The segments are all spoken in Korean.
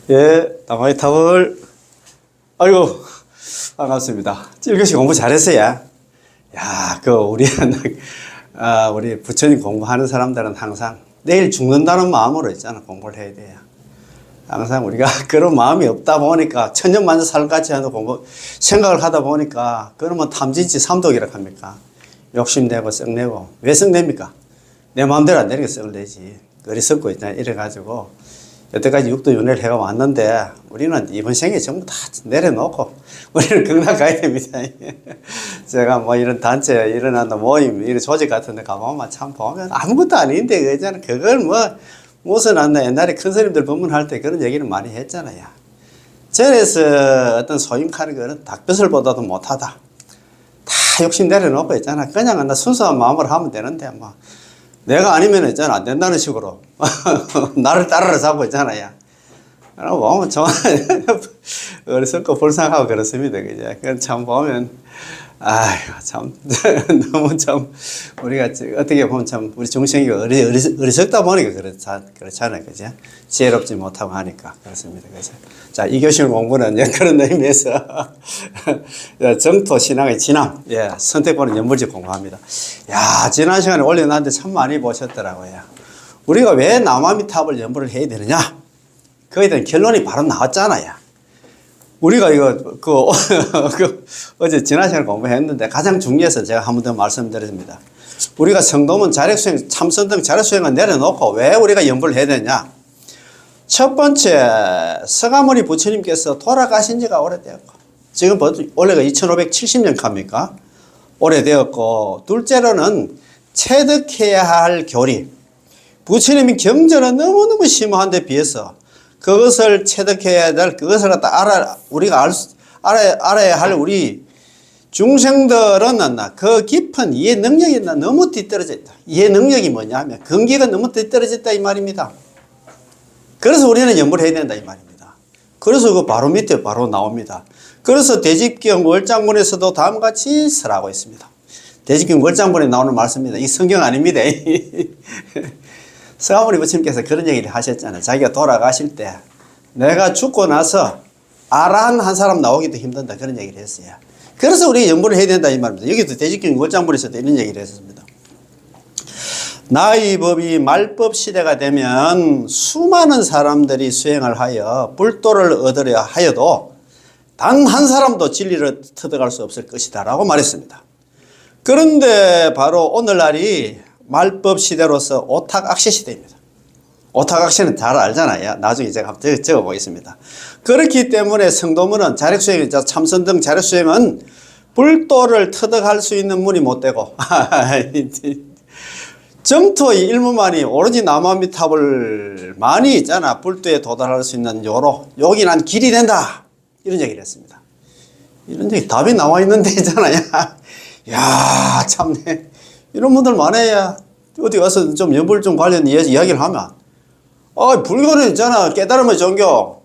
예, 남아의 탑을, 아이고, 반갑습니다. 1교시 공부 잘했어요. 야, 우리 부처님 공부하는 사람들은 항상 내일 죽는다는 마음으로 있잖아, 공부를 해야 돼요. 항상 우리가 그런 마음이 없다 보니까, 천년만년 살같이 하는 생각을 하다 보니까, 그러면 탐진치 삼독이라고 합니까? 욕심내고, 썩내고. 왜 썩냅니까? 내 마음대로 안 되는 게 썩을 내지. 어리석고 있잖아. 이래가지고, 여태까지 육도 윤회를 해가 왔는데, 우리는 이번 생에 전부 다 내려놓고, 우리는 극락 가야 됩니다. 제가 뭐 이런 단체, 일어난다 모임, 이런 조직 같은 데 가보면 참 보면 아무것도 아닌데, 그잖아. 그걸 무슨 옛날에 큰 스님들 법문할 때 그런 얘기를 많이 했잖아요. 절에서 어떤 소임하는 거는 닭벼슬보다도 못하다. 다 욕심 내려놓고 있잖아. 그냥 순수한 마음으로 하면 되는데, 내가 아니면 있잖아. 안 된다는 식으로. 나를 따라서 자고 있잖아요. 그럼 보면 좀, 어리석고 불쌍하고 그렇습니다. 그죠? 참 보면, 아휴, 참, 너무 참, 우리가 어떻게 보면 참, 우리 중생이 어리석다 보니까 그렇잖아요. 그죠? 지혜롭지 못하고 하니까. 그렇습니다. 그죠? 자, 2교시 공부는 그런 의미에서, 정토 신앙의 진함, 예, 선택받은 연불집 공부합니다. 야, 지난 시간에 올려놨는데 참 많이 보셨더라고요. 우리가 왜 남아미탑을 연불을 해야 되느냐? 거기에 대한 결론이 바로 나왔잖아요. 우리가 어제 지난 시간에 공부했는데 가장 중요해서 제가 한 번 더 말씀드립니다. 우리가 성도문 자력수행, 참선등 자력수행을 내려놓고 왜 우리가 연불을 해야 되냐? 첫 번째, 서가모니 부처님께서 돌아가신 지가 오래되었고, 지금 원래가 2570년 갑니까? 오래되었고, 둘째로는 체득해야 할 교리. 부처님이 경전은 너무너무 심오한데 비해서 그것을 체득해야 될, 그것을 우리가 알아야 할 우리 중생들은 그 깊은 이해 능력이 너무 뒤떨어져 있다. 이해 능력이 뭐냐 하면 근기가 너무 뒤떨어졌다 이 말입니다. 그래서 우리는 연불해야 된다 이 말입니다. 그래서 그 바로 밑에 바로 나옵니다. 그래서 대집경 월장본에서도 다음과 같이 설하고 있습니다. 대집경 월장본에 나오는 말씀입니다. 이 성경 아닙니다. 서가모니 부처님께서 그런 얘기를 하셨잖아요. 자기가 돌아가실 때 내가 죽고 나서 아라한 한 사람 나오기도 힘든다 그런 얘기를 했어요. 그래서 우리 연불을 해야 된다 이 말입니다. 여기도 대집경 월장본에서도 이런 얘기를 했습니다. 나의 법이 말법 시대가 되면 수많은 사람들이 수행을 하여 불도를 얻으려 하여도 단 한 사람도 진리를 터득할 수 없을 것이다 라고 말했습니다. 그런데 바로 오늘날이 말법 시대로서 오탁악시 시대입니다. 오탁악시는 잘 알잖아요. 나중에 제가 한번 적어보겠습니다. 그렇기 때문에 성도문은 자력수행, 참선등 자력수행은 불도를 터득할 수 있는 문이 못 되고 정토의 일무만이 오로지 남아미탑을 많이 있잖아. 불도에 도달할 수 있는 여기 난 길이 된다. 이런 얘기를 했습니다. 이런 얘기 답이 나와 있는데 있잖아요. 야, 참네. 이런 분들 많아야 어디 가서 좀 연불 좀 관련 이야기를 하면 불교는 있잖아. 깨달음의 종교.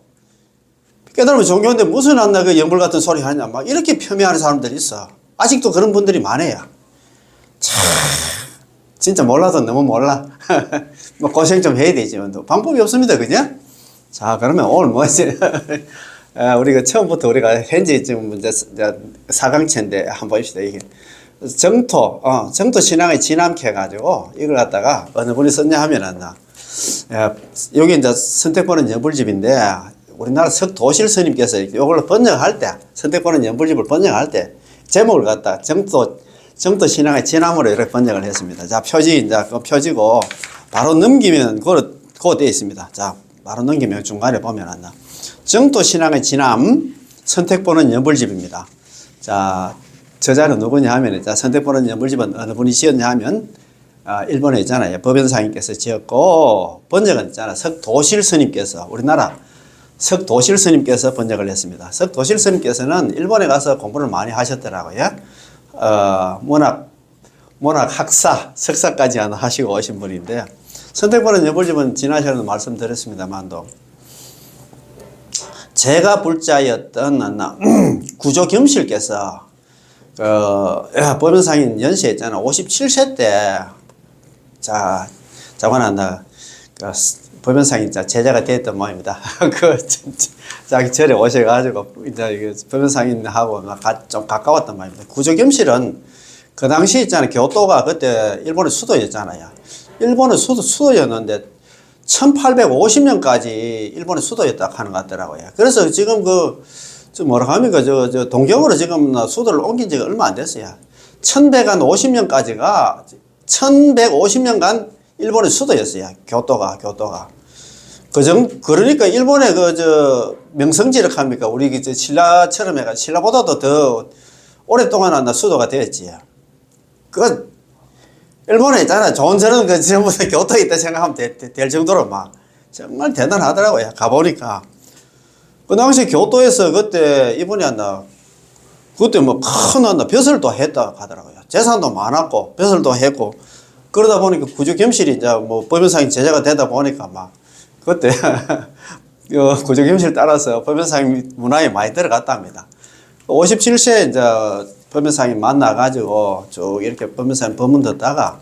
깨달음의 종교인데 무슨 그 연불 같은 소리 하냐. 막 이렇게 폄훼하는 사람들이 있어. 아직도 그런 분들이 많아요. 참. 진짜 몰라도 너무 몰라. 뭐 고생 좀 해야 되지만 방법이 없습니다. 그냥? 자, 그러면 오늘 뭐지? 우리가 처음부터 우리가 현재 지금 이제 4강체인데 한번 봅시다. 이게 정토 신앙의 진함케 해가지고 이걸 갖다가 어느 분이 썼냐 하면은 여기 이제 선택받은 연불집인데 우리나라 석도실 스님께서 이걸 번역할 때 선택받은 연불집을 번역할 때 제목을 갖다 정토 신앙의 진함으로 이렇게 번역을 했습니다. 자, 표지고 바로 넘기면 그거 되어 있습니다. 자, 바로 넘기면 중간에 보면 정토 신앙의 진함 선택보는 연불집입니다. 자, 저자는 누구냐 하면, 선택보는 연불집은 어느 분이 지었냐 하면, 일본에 있잖아요. 법연사님께서 지었고, 번역은 있잖아. 석도실 스님께서, 우리나라 석도실 스님께서 번역을 했습니다. 석도실 스님께서는 일본에 가서 공부를 많이 하셨더라고요. 문학 학사, 석사까지 하시고 오신 분인데, 선택보는 연불집은 지난 시간에도 말씀드렸습니다만도, 제가 불자였던 구조 겸실께서 법연상인 연세 있잖아. 57세 때 자관한다 법연상이 이제 제자가 됐던 모양입니다. 그 자기 절에 오셔가지고 이제 법연상인하고 좀 가까웠던 모양입니다. 구조겸실은 그 당시 있잖아요. 교토가 그때 일본의 수도였잖아요. 일본의 수도였는데 1850년까지 일본의 수도였다 하는 것 같더라고요. 그래서 지금 뭐라고 합니까? 저 동경으로 지금 수도를 옮긴 지가 얼마 안 됐어요. 1150년까지가 1150년간 일본의 수도였어요. 교토가. 그러니까 일본의 명성지력 합니까? 우리 신라처럼 해가 신라보다도 더 오랫동안 수도가 되었지. 일본에 있잖아. 좋은 절은 전부 다 교토에 있다 생각하면 될 정도로 정말 대단하더라고요. 가보니까. 그 당시 교토에서 그때 이분이 그때 큰 벼슬도 했다 하더라고요. 재산도 많았고, 벼슬도 했고, 그러다 보니까 구조겸실이 이제 법연상이 제자가 되다 보니까 그때 구조겸실 따라서 법연상이 문화에 많이 들어갔답니다. 57세 이제 법연상이 만나가지고 쭉 이렇게 법연상 법문 듣다가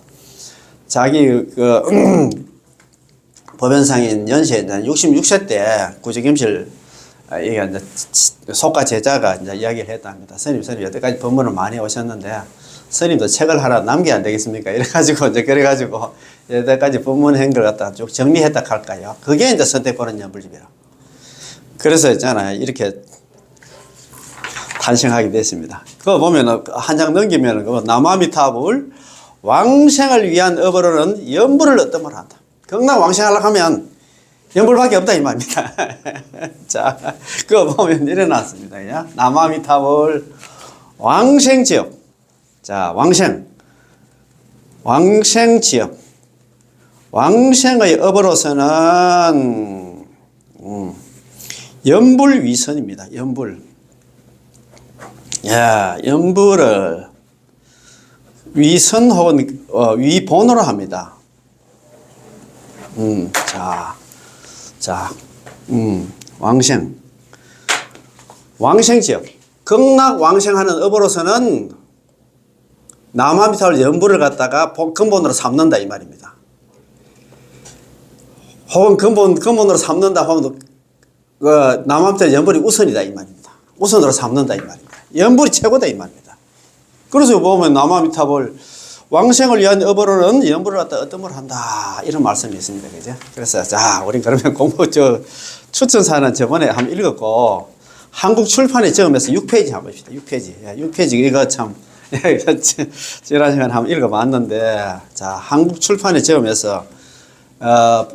자기 법연상인 연세 이제 66세 때 구조겸실 이게 이제 속가 제자가 이제 이야기를 했답니다. 스님 여태까지 법문을 많이 오셨는데 스님도 책을 하나 남겨야 안 되겠습니까? 이래가지고 이제 그래가지고 여태까지 법문한 걸 갖다 쭉 정리했다 할까요? 그게 이제 선택받은 연불집이라. 그래서 있잖아요. 이렇게 탄생하게 됐습니다. 그거 보면은 한 장 넘기면은 그 나무아미타불 왕생을 위한 업으로는 연불을 얻음을 한다. 극락 왕생하려고 하면 연불밖에 없다 이 말입니다. 자, 그거 보면 일어났습니다. 나무아미타불 왕생지업. 자, 왕생지업. 왕생의 업으로서는 연불위선입니다. 연불. 연불을 위선 혹은 위본으로 합니다. 왕생지업. 극락 왕생하는 업으로서는 나무아미타불 연불을 갖다가 근본으로 삼는다 이 말입니다. 혹은 근본으로 삼는다 하면 나무아미타불 연불이 우선이다 이 말입니다. 우선으로 삼는다 이 말입니다. 연불이 최고다 이 말입니다. 그래서 보면 나무아미타불 왕생을 위한 업으로는 연불을 갖다 어떤 한다 이런 말씀이 있습니다. 그죠? 그래서 자, 우린 그러면 추천사는 저번에 한번 읽었고 한국 출판에 처음에서 6페이지 한번 봅시다. 6페이지 이거 참 지난 시간에 한번 읽어봤는데, 자, 한국 출판에 처음에서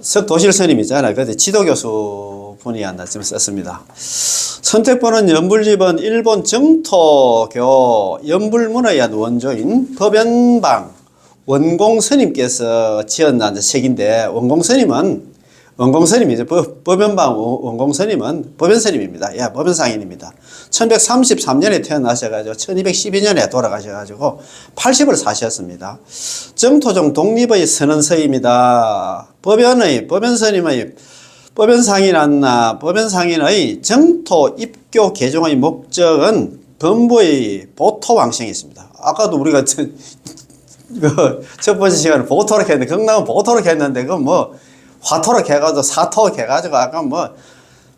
석도실 스님 있잖아요. 그때 지도교수 분이 지금 썼습니다. 선택받은 연불집은 일본 정토교 연불문화에 의한 원조인 법연방 원공 스님께서 지은 책인데, 원공 스님이 이제 법연방 원공 스님은 법연 스님입니다. 법연상인입니다. 1133년에 태어나셔가지고 1212년에 돌아가셔가지고 80을 사셨습니다. 정토종 독립의 선언서입니다. 법연상인의 정토 입교 개종의 목적은 범부의 보토왕생이 있습니다. 아까도 우리가 첫 번째 시간에 보토록 했는데, 경남은 보토록 했는데, 화토록 해가지고, 사토록 해가지고, 아까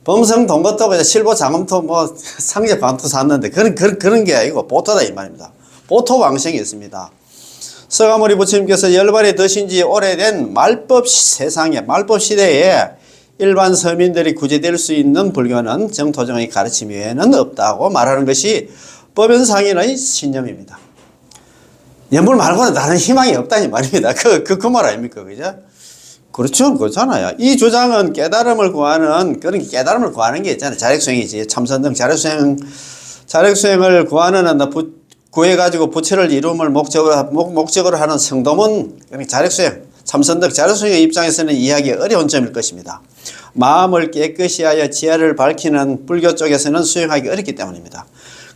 범성 동거토, 실보 장음토, 상제 반토 샀는데, 그런 게 아니고, 보토다 이 말입니다. 보토왕생이 있습니다. 서가모니 부처님께서 열반에 드신 지 오래된 말법 시대에 일반 서민들이 구제될 수 있는 불교는 정토종의 가르침 외에는 없다고 말하는 것이 법연상인의 신념입니다. 연불 말고는 다른 희망이 없다니 말입니다. 그 말 아닙니까? 그죠? 그렇죠. 그렇잖아요. 이 주장은 깨달음을 구하는 게 있잖아요. 자력수행이지. 참선 등 자력수행을 구해가지고 부처를 이룸을 목적으로 하는 성도문, 자력수행, 참선 등 자력수행의 입장에서는 이해하기 어려운 점일 것입니다. 마음을 깨끗이 하여 지혜를 밝히는 불교 쪽에서는 수행하기 어렵기 때문입니다.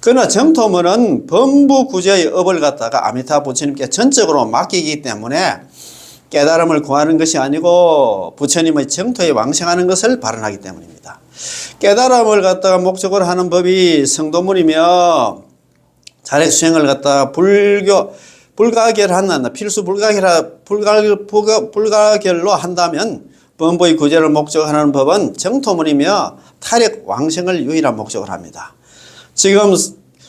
그러나 정토문은 범부구제의 업을 갖다가 아미타 부처님께 전적으로 맡기기 때문에 깨달음을 구하는 것이 아니고 부처님의 정토에 왕생하는 것을 발언하기 때문입니다. 깨달음을 갖다가 목적으로 하는 법이 성도문이며 자력수행을 갖다가 불가결로 한다면 범부의 구제를 목적으로 하는 법은 정토문이며 탈핵 왕성을 유일한 목적으로 합니다. 지금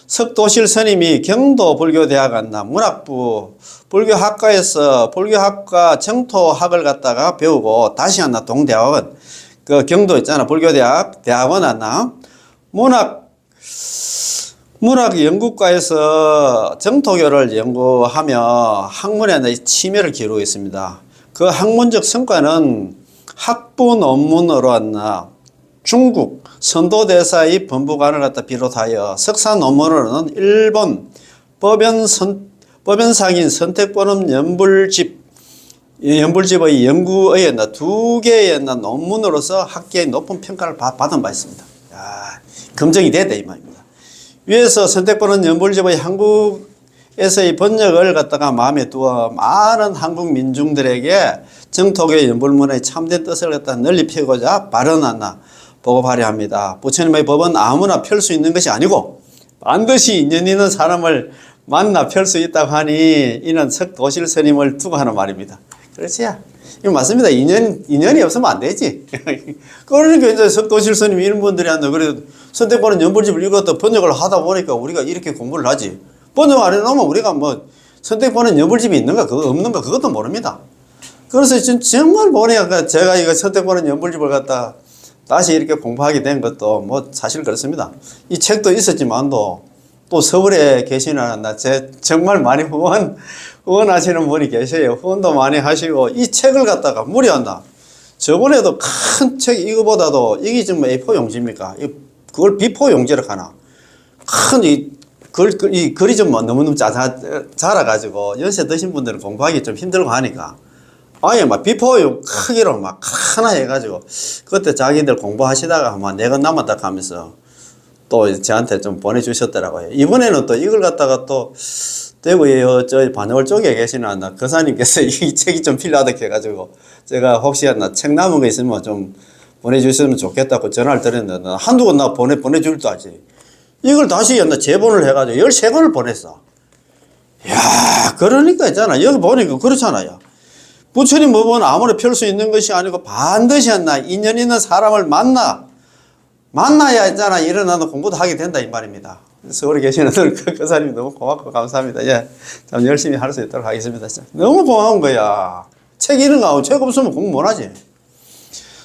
석도실 스님이 경도 불교대학 갔나 문학부 불교학과에서 불교학과 정토학을 갖다가 배우고 다시 왔나 동대학원 그 경도 있잖아 불교대학 대학원 왔나 문학연구과에서 정토교를 연구하며 학문에 치매를 기울이고 있습니다. 그 학문적 성과는 학부 논문으로 왔나 중국 선도대사의 법무관을 갖다 비롯하여 석사 논문으로는 일본 법연상인 선택본음 연불집의 연구의 두 개의 논문으로서 학계의 높은 평가를 받은 바 있습니다. 검증이 됐다 이 말입니다. 위에서 선택본음 연불집의 한국에서의 번역을 갖다가 마음에 두어 많은 한국 민중들에게 정토교의 연불문의 참된 뜻을 갖다 널리 펴고자 발언하나 보고하려 합니다. 부처님의 법은 아무나 펼 수 있는 것이 아니고 반드시 인연 있는 사람을 만나 펼 수 있다고 하니 이는 석도실 스님을 두고 하는 말입니다. 그렇지요? 이거 맞습니다. 인연이 없으면 안 되지. 그러니까 이제 석도실 스님 이런 분들이 한다. 그래 선택받은 연불집을 읽었다 번역을 하다 보니까 우리가 이렇게 공부를 하지. 번역 안 해놓으면 우리가 뭐 선택받은 연불집이 있는가 그거 없는가 그것도 모릅니다. 그래서 정말 보니까 제가 이거 선택받은 연불집을 갖다 다시 이렇게 공부하게 된 것도 뭐 사실 그렇습니다. 이 책도 있었지만도 또 서울에 계시는 정말 많이 후원하시는 분이 계세요. 후원도 많이 하시고 이 책을 갖다가 무리한다. 저번에도 큰 책 이거보다도 이게 지금 A4 용지입니까? 그걸 B4 용지로 가나? 큰 이 글이 좀 너무너무 자라가지고 연세 드신 분들은 공부하기 좀 힘들고 하니까 아예 막 비포 크기로 막 하나 해가지고 그때 자기들 공부하시다가 막 내가 남았다 하면서 또 저한테 좀 보내주셨더라고요. 이번에는 또 이걸 갖다가 또 대구에 저 반월 쪽에 계시는 거사님께서 이 책이 좀 필요하다 해가지고 제가 혹시 책 남은 거 있으면 좀 보내주시면 좋겠다고 전화를 드렸는데 한두 권 나 보내줄 줄 알지. 이걸 다시 재본을 해가지고 13권을 보냈어. 이야, 그러니까 있잖아. 여기 보니까 그렇잖아요. 부처님 법은 아무나 펼 수 있는 것이 아니고 반드시 인연 있는 사람을 만나야 있잖아. 일어나도 공부도 하게 된다 이 말입니다. 서울에 계시는 그 사람이 너무 고맙고 감사합니다. 예, 참 열심히 할 수 있도록 하겠습니다. 너무 고마운 거야. 책 읽는 거 책 없으면 공부 못하지.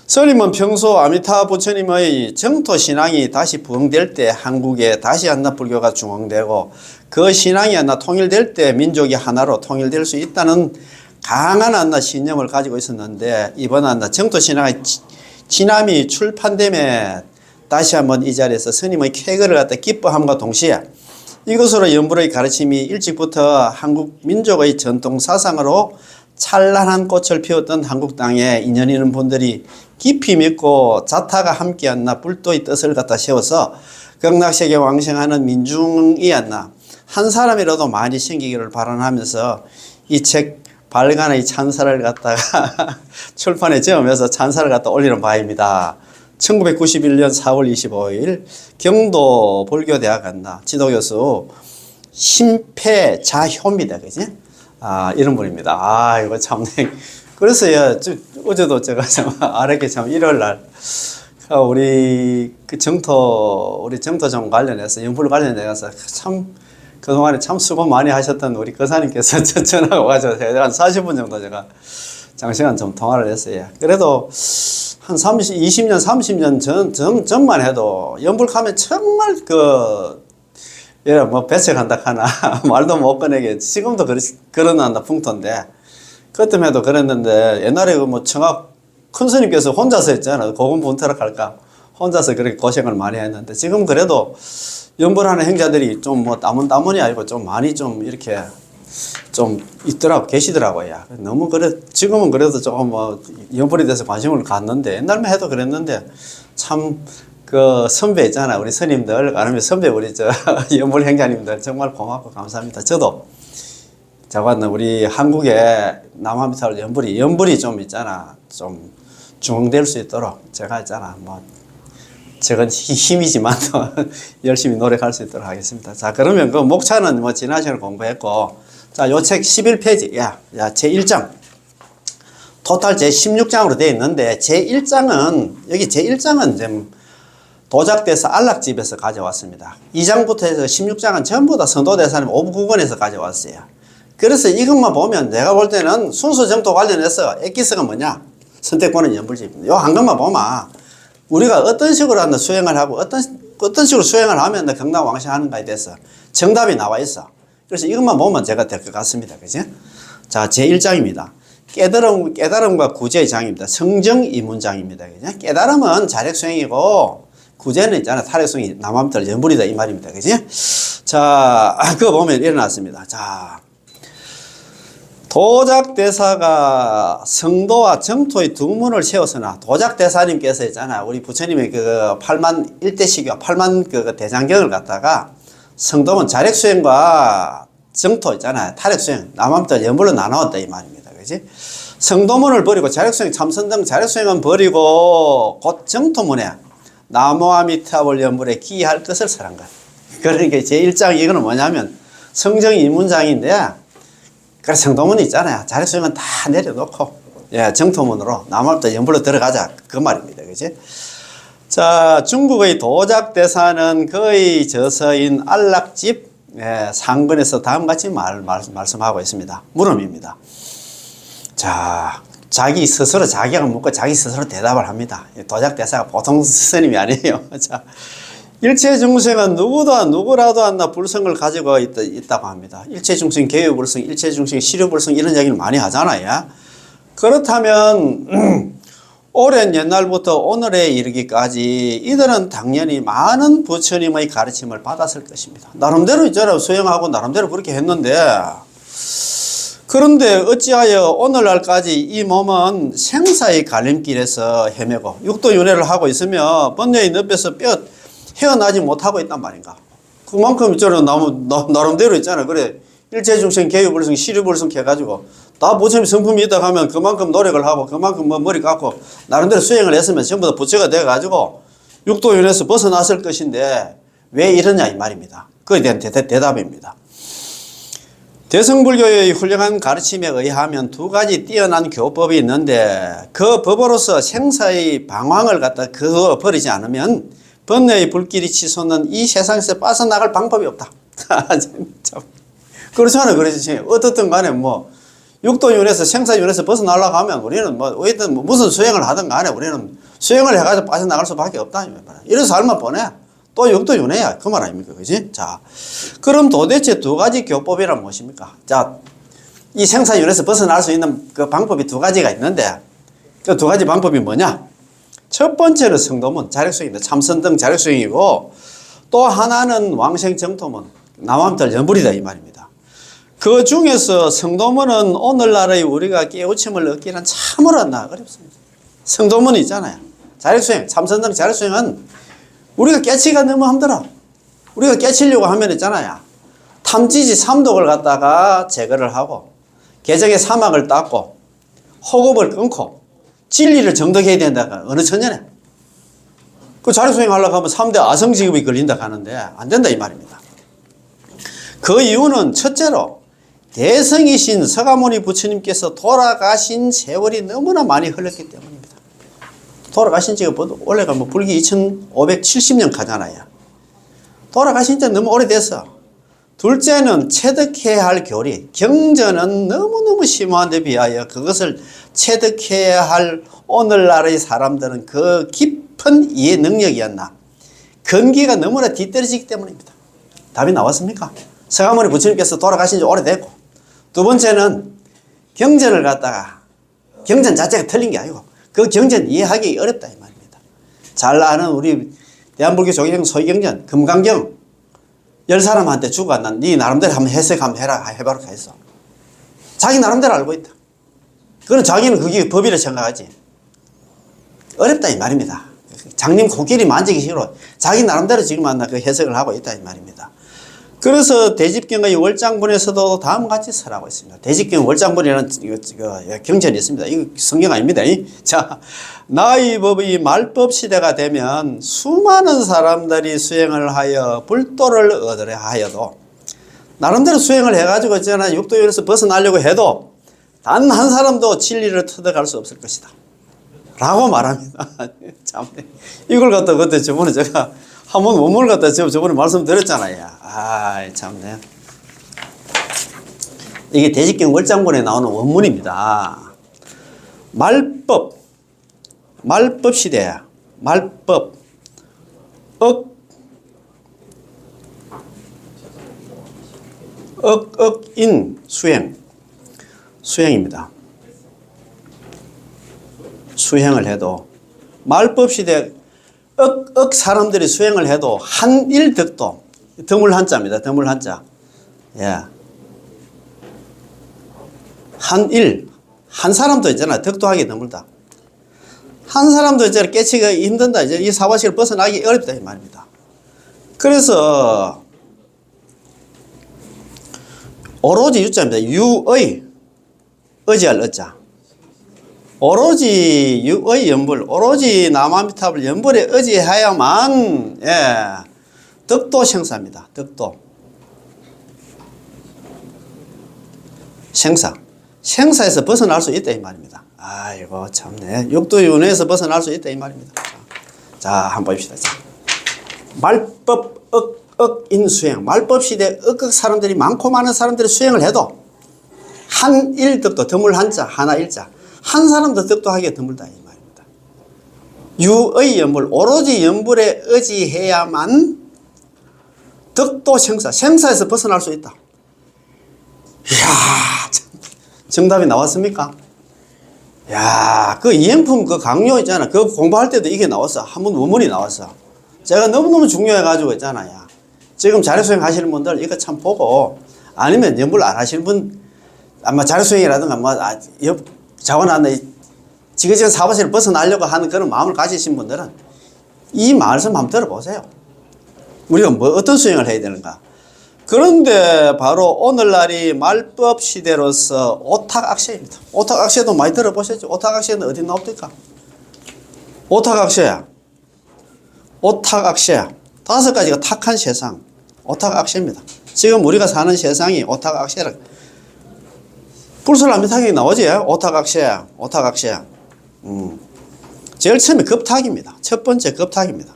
스님은 평소 아미타 부처님의 정토 신앙이 다시 부흥될 때 한국에 다시 불교가 중흥되고 그 신앙이 통일될 때 민족이 하나로 통일될 수 있다는 강한 신념을 가지고 있었는데 이번 정토 신앙의 진함이 출판됨에 다시 한번 이 자리에서 스님의 쾌거를 갖다 기뻐함과 동시에 이것으로 연불의 가르침이 일찍부터 한국 민족의 전통 사상으로 찬란한 꽃을 피웠던 한국 땅에 인연 있는 분들이 깊이 믿고 자타가 함께한 불도의 뜻을 갖다 세워서 극락세계 왕생하는 민중이 한 사람이라도 많이 생기기를 발언하면서 이 책 발간의 찬사를 갖다가 출판에 제하면서 찬사를 갖다 올리는 바입니다. 1991년 4월 25일 경도 불교대학 지도교수 심패자효입니다. 그지? 이런 분입니다. 이거 참. 그래서 어제도 제가 아랫게 참 일요일 날 우리 정토점 관련해서 연불 관련해서 참 그동안에 참 수고 많이 하셨던 우리 거사님께서 전화가 와서 한 40분 정도 제가 장시간 좀 통화를 했어요. 그래도 한 20년, 30년 전만 해도 연불 가면 정말 배척한다 하나, 말도 못 꺼내게, 지금도 그러나 풍토인데, 그때만 해도 그랬는데, 옛날에 청학 큰 스님께서 혼자서 했잖아요. 고군분투를 할까. 혼자서 그렇게 고생을 많이 했는데, 지금 그래도 연불하는 행자들이 좀 따문따문이 아니고 좀 많이 좀 이렇게 좀 계시더라고요. 너무 지금은 그래도 조금 연불에 대해서 관심을 갖는데, 옛날만 해도 그랬는데, 참, 선배 있잖아. 우리 스님들, 아니면 선배 우리 연불 행자님들 정말 고맙고 감사합니다. 저도, 우리 한국에 남한미탈 연불이 좀 있잖아. 좀 중흥될 수 있도록 제가 있잖아. 적은 힘이지만 열심히 노력할 수 있도록 하겠습니다. 자, 그러면 목차는 지난 시간에 공부했고, 자, 요 책 11페이지. 제 1장. 토탈 제16장으로 되어 있는데 제1장은 여기 제1장은 좀 도작돼서 안락집에서 가져왔습니다. 2장부터 해서 16장은 전부 다 성도대사님 오부구건에서 가져왔어요. 그래서 이것만 보면 내가 볼 때는 순수 정토 관련해서 엑기스가 뭐냐? 선택권은 연불집입니다. 요 한 것만 보면 우리가 어떤 식으로 한다 수행을 하고 어떤 식으로 수행을 하면 경락왕생하는가에 대해서 정답이 나와 있어. 그래서 이것만 보면 제가 될 것 같습니다. 그죠? 자, 제1장입니다. 깨달음과 구제의 장입니다. 성정이문장입니다. 그죠? 깨달음은 자력수행이고 구제는 있잖아. 탈핵수행이 남함들 연불이다 이 말입니다. 그지? 자, 그거 보면 일어났습니다. 자, 도작대사가 성도와 정토의 두 문을 세웠으나 도작대사님께서 있잖아. 우리 부처님의 그 8만 1대시교 8만 그 대장경을 갖다가 성도는 자력수행과 정토 있잖아요. 탈핵수행 남함들 연불로 나누었다 이 말입니다. 그지? 성도문을 버리고 자력수행 참선등 자력수행은 버리고 곧 정토문에 나무아미타불 연불에 기할 것을 설한 거예요. 그러니까 제1장 이거는 뭐냐면 성정이문장인데 그래서 성도문이 있잖아요. 자력수행은 다 내려놓고 예, 정토문으로 나무아미타 연불로 들어가자 그 말입니다. 그지? 자, 중국의 도작대사는 그의 저서인 안락집 상근에서 다음같이 말씀하고 있습니다. 물음입니다. 자, 자기 스스로 자기가 묻고 자기 스스로 대답을 합니다. 도작대사가 보통 스님이 아니에요. 자, 일체중생은 누구라도 한나 불성을 가지고 있다고 합니다. 일체중생 개유불성, 일체중생 시류불성 이런 얘기를 많이 하잖아요. 그렇다면 오랜 옛날부터 오늘에 이르기까지 이들은 당연히 많은 부처님의 가르침을 받았을 것입니다. 나름대로 있잖아요. 수행하고 나름대로 그렇게 했는데 그런데 어찌하여 오늘날까지 이 몸은 생사의 갈림길에서 헤매고 육도윤회를 하고 있으며 번뇌의 늪에서 헤어나지 못하고 있단 말인가. 그만큼 있잖아요. 나름대로 있잖아요. 그래 일체중생 개유불성 시류불성 해가지고 다 부처님 성품이 있다 하면 그만큼 노력을 하고 그만큼 머리 깎고 나름대로 수행을 했으면 전부 다 부처가 돼가지고 육도윤회에서 벗어났을 것인데 왜 이러냐 이 말입니다. 그에 대한 대답입니다. 대성불교의 훌륭한 가르침에 의하면 두 가지 뛰어난 교법이 있는데 그 법으로서 생사의 방황을 갖다 그어버리지 않으면 번뇌의 불길이 치솟는 이 세상에서 빠져나갈 방법이 없다. 그렇잖아요. 그렇지. 어떻든 간에 뭐 육도윤회에서 생사윤회에서 벗어나려고 하면 우리는 어쨌든 무슨 수행을 하든 간에 우리는 수행을 해가지고 빠져나갈 수밖에 없다. 이래서 삶을 보내. 또 육도윤회야. 그 말 아닙니까? 그지? 자, 그럼 도대체 두 가지 교법이란 무엇입니까? 자, 이 생사윤회에서 벗어날 수 있는 그 방법이 두 가지가 있는데 그 두 가지 방법이 뭐냐? 첫 번째는 성도문, 자력수행입니다. 참선등 자력수행이고 또 하나는 왕생정토문, 남함들 연불이다 이 말입니다. 그 중에서 성도문은 오늘날의 우리가 깨우침을 얻기는 참으로 어렵습니다. 성도문이 있잖아요. 자력수행, 참선등 자력수행은 우리가 깨치기가 너무 힘들어. 우리가 깨치려고 하면 있잖아요. 탐지지 삼독을 갖다가 제거를 하고 개정의 사막을 닦고 호흡을 끊고 진리를 정독해야 된다. 어느 천년에. 그 자력수행 하려고 하면 3대 아성지급이 걸린다 하는데 안 된다 이 말입니다. 그 이유는 첫째로 대성이신 서가모니 부처님께서 돌아가신 세월이 너무나 많이 흘렀기 때문입니다. 돌아가신 지가 원래가 불기 2570년 가잖아요. 돌아가신 지 너무 오래됐어. 둘째는 체득해야 할 교리, 경전은 너무너무 심오한 데 비하여 그것을 체득해야 할 오늘날의 사람들은 그 깊은 이해 능력이었나. 근기가 너무나 뒤떨어지기 때문입니다. 답이 나왔습니까? 서가모니 부처님께서 돌아가신 지 오래됐고, 두 번째는 경전을 갖다가 경전 자체가 틀린 게 아니고 그 경전 이해하기 어렵다 이 말입니다. 잘 아는 우리 대한불교 조계경 소위경전 금강경 10사람한테 주고 난 네 나름대로 한번 해석 한번 해봐라 했어. 자기 나름대로 알고 있다. 그건 자기는 그게 법이라 생각하지. 어렵다 이 말입니다. 장님 코끼리 만지기 싫어. 자기 나름대로 지금 그 해석을 하고 있다 이 말입니다. 그래서 대집경의 월장본에서도 다음과 같이 설하고 있습니다. 대집경 월장본이라는 경전이 있습니다. 이거 성경 아닙니다. 자, 나의 법의 말법 시대가 되면 수많은 사람들이 수행을 하여 불도를 얻으려 하여도 나름대로 수행을 해가지고 있잖아 육도윤회에서 벗어나려고 해도 단 한 사람도 진리를 터득할 수 없을 것이다 라고 말합니다. 참, 이걸 갖다 그때 저번에 제가 한번 원문을 갖다 저번에 말씀드렸잖아요. 참네. 이게 대직경 월장본에 나오는 원문입니다. 말법 시대야. 말법 억인 수행입니다. 수행을 해도 말법 시대 사람들이 수행을 해도 한일 덕도 드물 한자입니다. 드물 한자. 예. 한 사람도 있잖아. 덕도하기 드물다. 한 사람도 이제 깨치기 힘든다. 이제 이 사바식을 벗어나기 어렵다 이 말입니다. 그래서 오로지 유자입니다. 유의 의지할 의자. 오로지 유의 연불, 오로지 남아미탑을 연불에 의지해야만 덕도 생사입니다. 덕도 생사에서 벗어날 수 있다 이 말입니다. 아이고 참네. 육도윤회에서 벗어날 수 있다 이 말입니다. 자 한번 봅시다. 말법 억인 말법 시대 사람들이 많고 많은 사람들이 수행을 해도 한일 덕도 드물 한자 하나 일자 한 사람도 덕도하기가 드물다 이 말입니다. 유의 연불 오로지 연불에 의지해야만 덕도 생사에서 벗어날 수 있다. 이야 참, 정답이 나왔습니까? 야, 그 이행품 그 강요 있잖아. 그거 공부할 때도 이게 나왔어. 한번 원문이 나왔어. 제가 너무너무 중요해가지고 있잖아요. 지금 자력수행 하시는 분들 이거 참 보고 아니면 연불 안 하시는 분 아마 자력수행이라든가 자원 안 지그재그 사바세를 벗어나려고 하는 그런 마음을 가지신 분들은 이 말씀 한번 들어보세요. 우리가 어떤 수행을 해야 되는가. 그런데 바로 오늘날이 말법 시대로서 오탁악세입니다. 오탁악세도 많이 들어보셨죠? 오탁악세는 어디 나옵니까? 오탁악세야. 다섯 가지가 탁한 세상. 오탁악세입니다. 지금 우리가 사는 세상이 오탁악세라. 불설남미탁이 나오지? 오탁악세야. 제일 처음에 급탁입니다. 첫 번째 급탁입니다.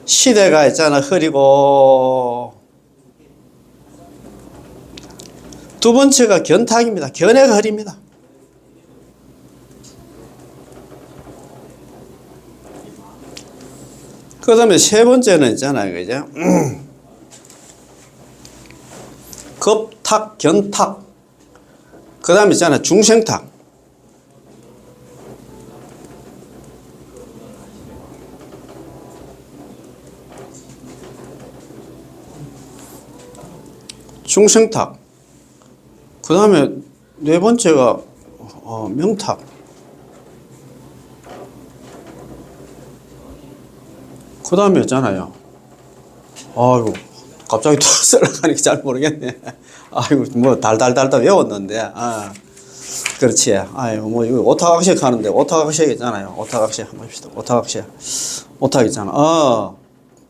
시대가 있잖아. 흐리고 두 번째가 견탁입니다. 견해가 흐립니다. 그 다음에 세 번째는 있잖아요. 그죠? 급탁, 견탁. 그 다음에 있잖아요. 중생탁. 중생탁. 그 다음에 네 번째가 명탁. 그 다음에 있잖아요. 아이고 갑자기 또 쓸어가니까 잘 모르겠네. 아이고 뭐 달달달 외웠는데 그렇지. 아이고 뭐 이거 오탁악식 하는데 오탁악식 있잖아요. 오탁악식 한번 봅시다. 오탁 있잖아.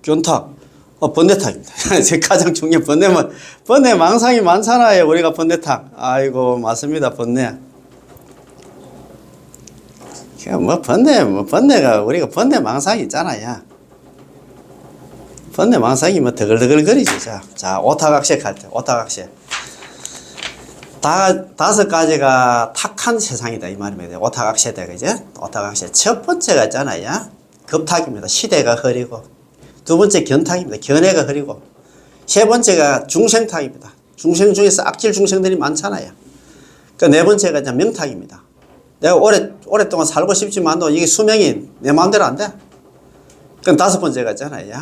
견탁. 번뇌탁입니다. 가장 중요한 번뇌 망상이 많잖아요. 우리가 번뇌탁. 아이고, 맞습니다. 번뇌. 번뇌가, 우리가 번뇌 망상이 있잖아요. 번뇌 망상이 더글더글거리지. 자, 오탁악식 할 때, 오탁악식. 다섯 가지가 탁한 세상이다. 이 말입니다. 오탁악식이다. 그죠? 오탁악식. 첫 번째가 있잖아요. 급탁입니다. 시대가 흐리고. 두 번째 견탁입니다. 견해가 흐리고. 세 번째가 중생탁입니다. 중생 중에서 악질 중생들이 많잖아요. 그 네 번째가 이제 명탁입니다. 내가 오랫동안 살고 싶지만도 이게 수명이 내 마음대로 안 돼. 그럼 다섯 번째가 있잖아요.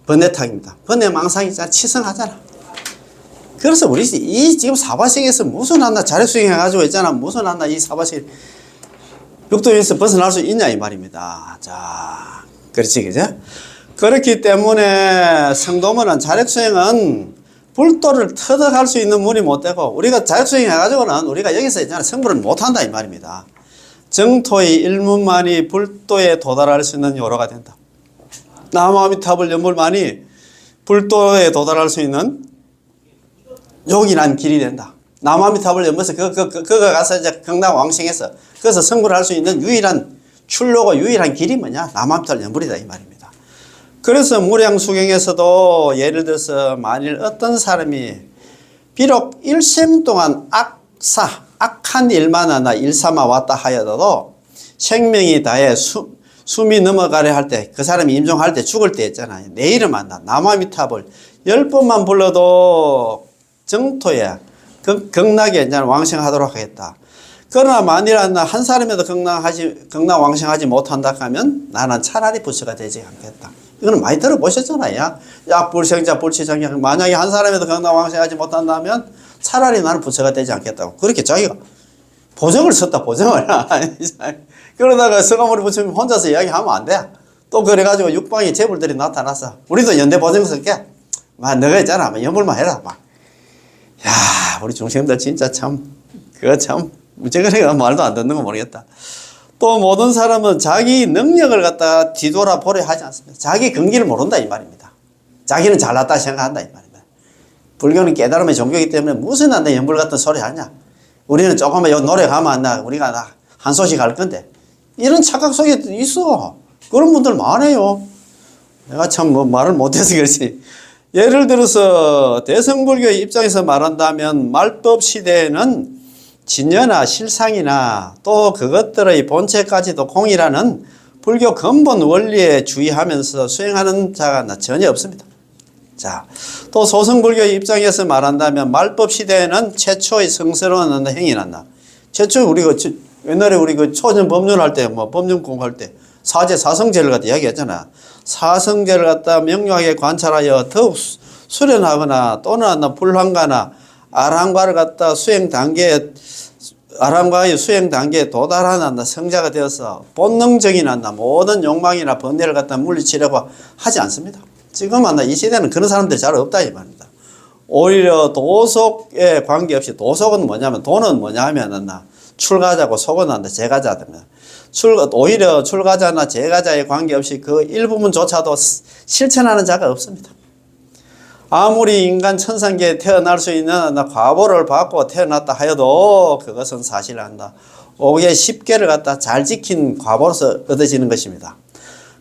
번뇌탁입니다. 번뇌 망상이 있잖아. 치성하잖아. 그래서 우리 이 지금 사바sek에서 무슨 한나 자력수행 해가지고 있잖아. 무슨 한나 이 사바색 육도에서 벗어날 수 있냐 이 말입니다. 자, 그렇지, 그죠? 그렇기 때문에 성도문은 자력수행은 불도를 터득할 수 있는 문이 못 되고 우리가 자력수행 해가지고는 우리가 여기서 있잖아 성불을 못한다 이 말입니다. 정토의 일문만이 불도에 도달할 수 있는 요로가 된다. 남아미탑을 연불만이 불도에 도달할 수 있는 요긴한 길이 된다. 남아미탑을 연면서 그거 가서 이제 경락왕생해서 그래서 성불을 할 수 있는 유일한 출로고 유일한 길이 뭐냐? 남아미탑을 연불이다 이 말입니다. 그래서 무량수경에서도 예를 들어서 만일 어떤 사람이 비록 일생 동안 악한 일만 하나 일삼아 왔다 하여도 생명이 다해 숨이 넘어가려 할 때 그 사람이 임종할 때 죽을 때 있잖아요. 내일을 만나 남아미탑을 10번만 불러도 정토에 극락에 이제 왕생하도록 하겠다. 그러나 만일 한 사람에도 극락 왕생하지 못한다 하면 나는 차라리 부처가 되지 않겠다. 이거는 많이 들어보셨잖아요. 약불생자 불치장애. 만약에 한 사람에도 극락 왕생하지 못한다면 차라리 나는 부처가 되지 않겠다고. 그렇게 자기가 보정을 썼다, 보정을. 그러다가 서가모니 부처님 혼자서 이야기하면 안 돼. 또 그래가지고 육방에 재불들이 나타났어. 우리도 연대 보정 쓸게. 너가 있잖아. 연불만 해라. 야, 우리 중생들 진짜 참, 그거 참, 무지개가 말도 안 듣는 거 모르겠다. 또 모든 사람은 자기 능력을 갖다가 뒤돌아보려 하지 않습니다. 자기 근기를 모른다 이 말입니다. 자기는 잘났다 생각한다 이 말입니다. 불교는 깨달음의 종교이기 때문에 무슨 나한테 연불 같은 소리 하냐. 우리는 조금만 노래 가면 안 나. 우리가 한 소식 할 건데. 이런 착각 속에 있어. 그런 분들 많아요. 내가 참 말을 못해서 그렇지. 예를 들어서 대승불교의 입장에서 말한다면 말법 시대에는 진여나 실상이나 또 그것들의 본체까지도 공이라는 불교 근본 원리에 주의하면서 수행하는 자가 전혀 없습니다. 자, 또 소승불교의 입장에서 말한다면 말법 시대에는 최초의 성스러운 행위 난다. 최초 우리 옛날에 우리 초전 법륜할 때 법륜 공부할 때 사성제를 갖다 이야기했잖아. 사성제를 갖다 명료하게 관찰하여 더욱 수련하거나 또는 불황가나 아랑과를 갖다 아랑과의 수행 단계에 도달하는 성자가 되어서 본능적인 모든 욕망이나 번뇌를 갖다 물리치려고 하지 않습니다. 지금은 이 시대는 그런 사람들이 잘 없다 이 말입니다. 오히려 도속에 관계없이, 도속은 뭐냐면 돈은 뭐냐 하면 출가자고 속은 제가자입니다. 오히려 출가자나 제가자에 관계없이 그 일부분조차도 실천하는 자가 없습니다. 아무리 인간 천상계에 태어날 수 있는 과보를 받고 태어났다 하여도 그것은 사실한다. 5개 10개를 갖다 잘 지킨 과보로서 얻어지는 것입니다.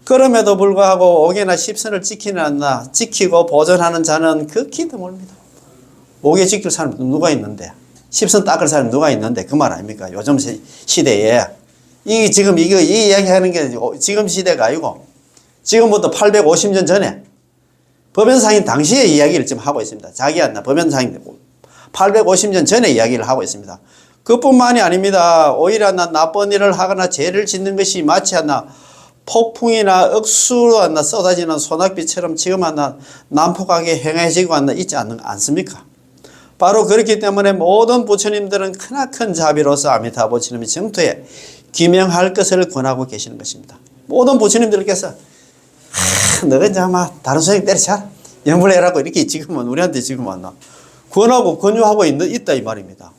그럼에도 불구하고 5개나 10선을 지키고 보존하는 자는 극히 드뭅니다. 5개 지킬 사람 누가 있는데, 10선 닦을 사람 누가 있는데, 그 말 아닙니까? 요즘 시대에. 이 이야기 하는 게 지금 시대가 아니고, 지금부터 850년 전에 법연상인 당시의 이야기를 지금 하고 있습니다. 자기가 법연상인 850년 전에 이야기를 하고 있습니다. 그뿐만이 아닙니다. 오히려 나쁜 일을 하거나 죄를 짓는 것이 마치 폭풍이나 억수로 쏟아지는 소낙비처럼 지금 난폭하게 행해지고 있지 않습니까? 바로 그렇기 때문에 모든 부처님들은 크나큰 자비로서 아미타 부처님의 정토에 기명할 것을 권하고 계시는 것입니다. 모든 부처님들께서 너가 이제 아마 다른 선생님 때려쳐 연불해라고 이렇게 지금은 우리한테 권하고 권유하고 있다 이 말입니다.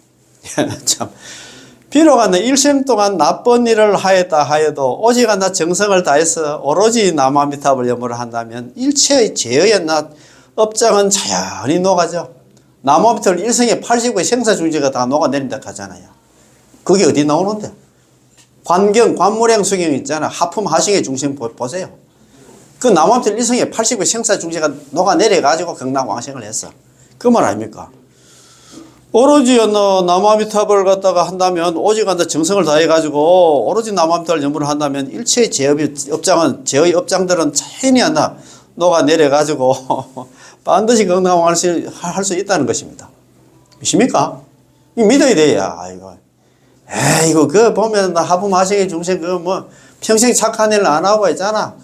참. 비록 일생 동안 나쁜 일을 하였다 하여도 오직 정성을 다해서 오로지 남아미탑을 염불을 한다면 일체의 죄의 업장은 자연히 녹아져. 남아미탑을 일생에 89의 생사중지가 다 녹아내린다 하잖아요. 그게 어디 나오는데? 관무량 수경 있잖아. 하품 하승의 중생 보세요. 그 남아미탑 일생에 89의 생사중지가 녹아내려가지고 극락왕생을 했어. 그 말 아닙니까? 오로지 남아미탑을 갖다가 한다면 오직 정성을 다해가지고 오로지 남아미탑을 염불을 한다면 일체의 죄의 업장들은 자연히 녹아내려가지고 반드시 극락왕생을 할 수 있다는 것입니다. 믿습니까? 이거 믿어야 돼요. 이거 그거 보면 하품하승의 중생 평생 착한 일을 안 하고 있잖아.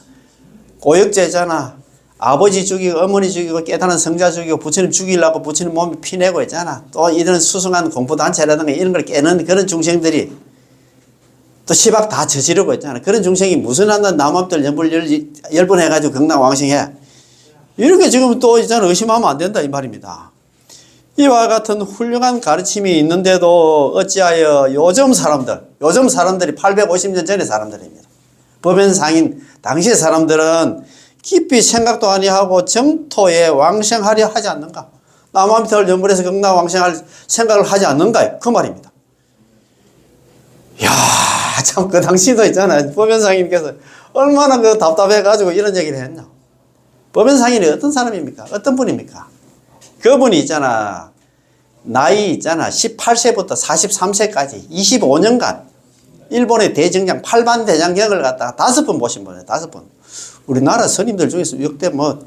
고역죄잖아. 아버지 죽이고 어머니 죽이고 깨달은 성자 죽이고 부처님 죽이려고 부처님 몸에 피내고 있잖아. 또 이런 수승한 공부단체라든가 이런 걸 깨는 그런 중생들이 또 시박 다 저지르고 있잖아. 그런 중생이 무슨 남아미탑 연불 10번 해가지고 극락왕생해. 이렇게 지금 또 있잖아. 의심하면 안 된다 이 말입니다. 이와 같은 훌륭한 가르침이 있는데도 어찌하여 요즘 사람들이 850년 전의 사람들입니다. 법연상인 당시의 사람들은 깊이 생각도 아니하고 정토에 왕생하려 하지 않는가? 남한 밑을 연불해서 경락왕생할 생각을 하지 않는가? 그 말입니다. 이야, 참, 그 당시도 있잖아요. 법연상인께서 얼마나 그 답답해가지고 이런 얘기를 했나. 법연상인이 어떤 사람입니까? 어떤 분입니까? 그분이 있잖아. 나이 있잖아. 18세부터 43세까지 25년간 일본의 대정장 8반 대장경을 갖다가 5번 보신 분이에요. 5번. 우리나라 스님들 중에서 역대 뭐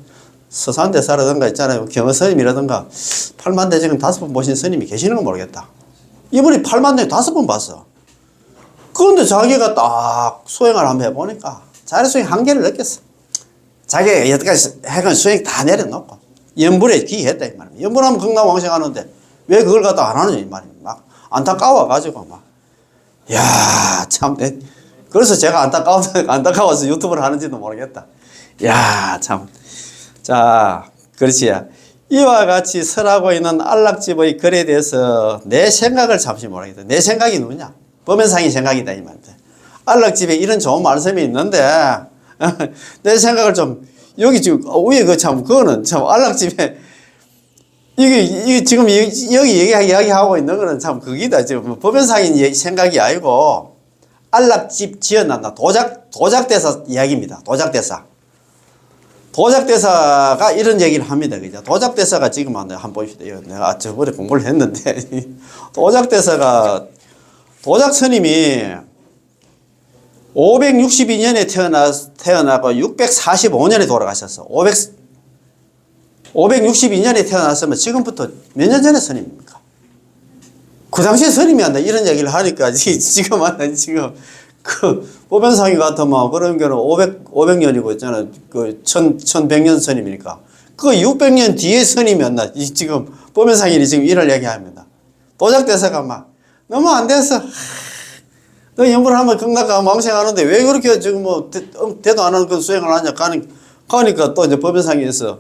서산대사라든가 있잖아요. 경허스님이라든가 8만 대장경 5번 보신 스님이 계시는 건 모르겠다. 이분이 8만 대장경 5번 봤어. 그런데 자기가 딱 수행을 한번 해보니까 자기 수행 한계를 느꼈어. 자기가 여태까지 해간 수행 다 내려놓고 연불에 기했다 이 말입니다. 연불하면 극락왕생하는데 왜 그걸 갖다 안 하느냐 이 말입니다. 막 안타까워가지고 막 야, 참. 그래서 제가 안타까워서 유튜브를 하는지도 모르겠다. 야, 참. 자, 그렇지. 이와 같이 설하고 있는 안락집의 글에 대해서 내 생각을 잠시 모르겠다. 내 생각이 누구냐? 법연상이 생각이다 이 말이다. 안락집에 이런 좋은 말씀이 있는데 내 생각을 좀 여기 지금 위에 그 참 그거는 참 안락집에 이게 지금 여기 이야기하고 있는 거는 참 그기다. 지금 법연상인 생각이 아니고 안락집 지어놨나 도작대사 이야기입니다. 도작대사가 이런 얘기를 합니다. 그죠? 도작대사가 지금 한번 보십시오. 내가 저번에 공부를 했는데 도작대사가 도작스님이 562년에 태어나고 645년에 돌아가셨어. 562년에 태어났으면 지금부터 몇 년 전에 스님입니까? 그 당시에 스님이 한다 이런 얘기를 하니까 지금 그 보변상이 같으면 그런 경우는 500년이고 있잖아. 그 1100년 스님이니까 그 600년 뒤에 스님이었나. 지금 보변상이 지금 이럴 얘기합니다. 도작대사가 막 너무 안 됐어. 너 연구를 하면 극락가 망생하는데 왜 그렇게 지금 뭐 대도 안 하는 그 수행을 하냐 가니까 또 이제 법연상에서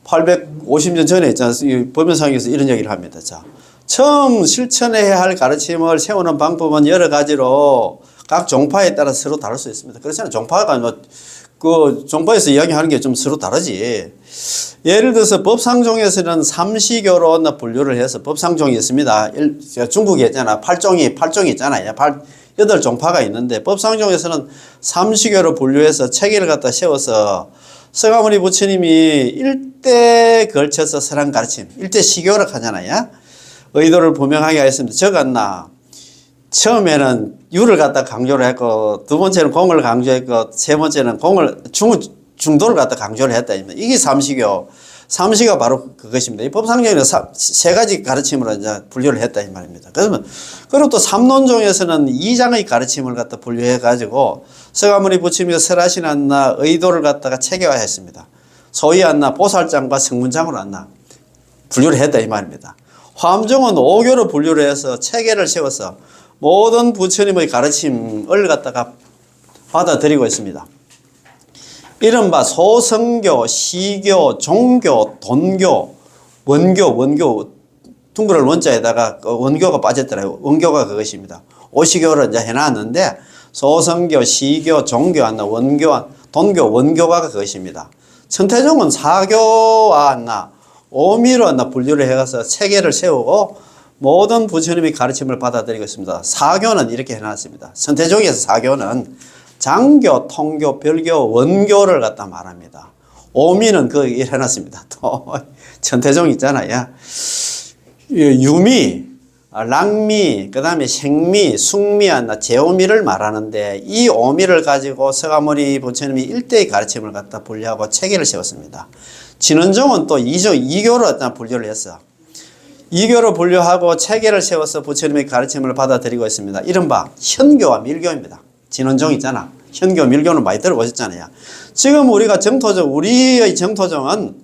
850년 전에 있잖아. 법연상에서 이런 얘기를 합니다. 자, 처음 실천해야 할 가르침을 세우는 방법은 여러 가지로 각 종파에 따라 서로 다를 수 있습니다. 그렇잖아요. 종파가 뭐 그 종파에서 이야기하는 게 좀 서로 다르지. 예를 들어서 법상종에서는 삼시교로 분류를 해서 법상종이 있습니다. 중국에 있잖아. 8종이 있잖아요. 8종파가 있는데 법상종에서는 삼시교로 분류해서 체계를 갖다 세워서 서가모니 부처님이 일대 걸쳐서 설한 가르침, 일대 시교를 하잖아요. 의도를 분명하게 하였습니다. 적었나? 처음에는 유를 갖다 강조를 했고, 두 번째는 공을 강조했고, 세 번째는 중도를 갖다 강조를 했다. 이게 삼시교. 삼시가 바로 그것입니다. 이 법상종에는 세 가지 가르침으로 이제 분류를 했다. 이 말입니다. 그리고 또 삼론종에서는 2장의 가르침을 갖다 분류해가지고, 서가모니 부처님이 설하신 안나 의도를 갖다가 체계화했습니다. 소위 안나 보살장과 성문장으로 안나 분류를 했다. 이 말입니다. 화엄종은 5교로 분류를 해서 체계를 세워서 모든 부처님의 가르침을 갖다가 받아들이고 있습니다. 이른바 소성교, 시교, 종교, 돈교, 원교, 둥그럴 원자에다가 원교가 빠졌더라고요. 원교가 그것입니다. 오시교를 이제 해놨는데 소성교, 시교, 종교, 원교, 돈교, 원교가 그것입니다. 천태종은 사교와 오미로 분류를 해가서 체계를 세우고 모든 부처님의 가르침을 받아들이고 있습니다. 사교는 이렇게 해놨습니다. 천태종에서 사교는 장교, 통교, 별교, 원교를 갖다 말합니다. 오미는 그 일 해놨습니다. 또 천태종 있잖아요. 유미, 랑미, 그 다음에 생미, 숙미, 제오미를 말하는데 이 오미를 가지고 서가모니 부처님이 일대의 가르침을 갖다 분류하고 체계를 세웠습니다. 진원종은 또 2교로 분류를 했어. 2교로 분류하고 체계를 세워서 부처님의 가르침을 받아들이고 있습니다. 이른바 현교와 밀교입니다. 진원종 있잖아. 현교, 밀교는 많이 들어보셨잖아요. 지금 우리의 정토종은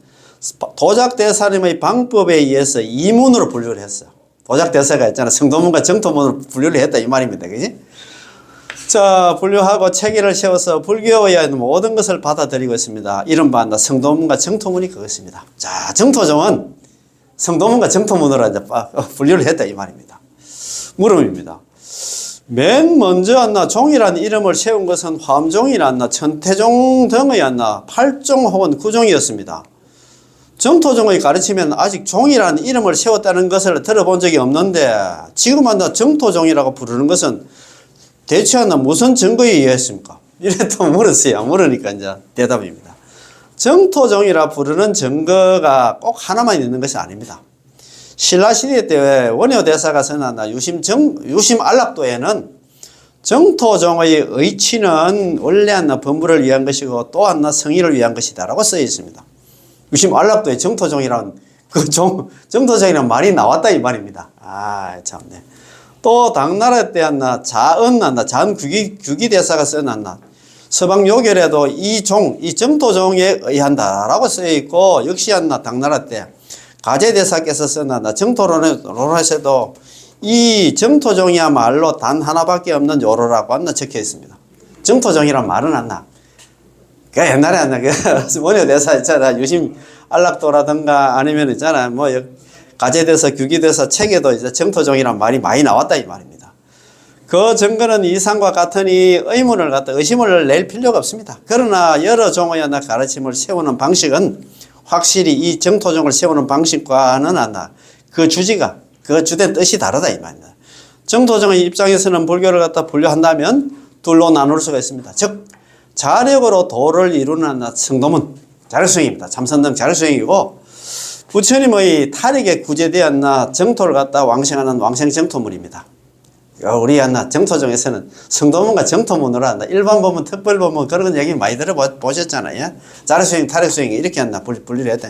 도작대사님의 방법에 의해서 2문으로 분류를 했어. 도작대사가 있잖아. 성도문과 정토문으로 분류를 했다 이 말입니다. 그지? 자, 분류하고 체계를 세워서 불교의 모든 것을 받아들이고 있습니다. 이른바 성도문과 정토문이 그것입니다. 자, 정토종은 성도문과 정토문으로 이제 분류를 했다 이 말입니다. 물음입니다. 맨 먼저 종이라는 이름을 세운 것은 화엄종이나 천태종 등의 8종 혹은 9종이었습니다. 정토종의 가르치면 아직 종이라는 이름을 세웠다는 것을 들어본 적이 없는데 지금 한다 정토종이라고 부르는 것은 대체 한다 무슨 증거에 의했습니까? 이래 또 물었어요. 물으니까 이제 대답입니다. 정토종이라 부르는 증거가 꼭 하나만 있는 것이 아닙니다. 신라시대 때 원효대사가 선언한 유심 안락도에는 정토종의 의치는 원래 한나 법무를 위한 것이고 또 한나 성의를 위한 것이다 라고 쓰여 있습니다. 유심 안락도에 정토종이란 정토종이란 말이 나왔다 이 말입니다. 아 참네. 또 당나라 때 한나 자은규기대사가 써놨나 서방 요결에도 이 정토종에 의한다 라고 쓰여 있고 역시 한나 당나라 때 가제대사께서 써놨나 정토론에서도 이 정토종이야말로 단 하나밖에 없는 요로라고 한나 적혀 있습니다. 정토종이란 말은 안나. 그 옛날에 안나 원효대사 있잖아. 유심 안락도라든가 아니면 있잖아. 뭐 가제대사, 규기대사 책에도 이제 정토종이란 말이 많이 나왔다 이 말입니다. 그 증거는 이상과 같으니 의심을 낼 필요가 없습니다. 그러나 여러 종의 가르침을 세우는 방식은 확실히 이 정토종을 세우는 방식과는 그 주지가 그 주된 뜻이 다르다 이 말입니다. 정토종의 입장에서는 불교를 분류한다면 둘로 나눌 수가 있습니다. 즉 자력으로 도를 이루는 성도문 자력수행입니다. 참선등 자력수행이고 부처님의 탈익에 구제되었나 정토를 왕생하는 왕생정토문입니다. 우리 정토종에서는 성도문과 정토문으로 일반 법문, 특별 법문 그런 얘기 많이 들어보셨잖아요. 자력수행, 탈익수행 이렇게 분리를 했다.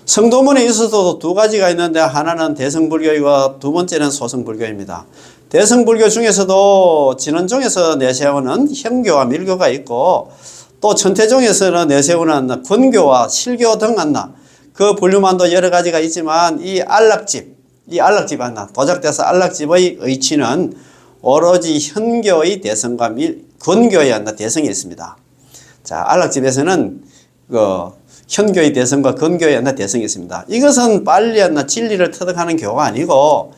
성도문에 있어서도 두 가지가 있는데 하나는 대성불교이고 두 번째는 소성불교입니다. 대성불교 중에서도 진원종에서 내세우는 현교와 밀교가 있고 또 천태종에서는 내세우는 권교와 실교 등 그 분류만도 여러 가지가 있지만 이 안락집 도작대사 안락집의 의치는 오로지 현교의 대성과 권교의 대성이 있습니다. 자, 안락집에서는 현교의 대성과 권교의 대성이 있습니다. 이것은 빨리 진리를 터득하는 교가 아니고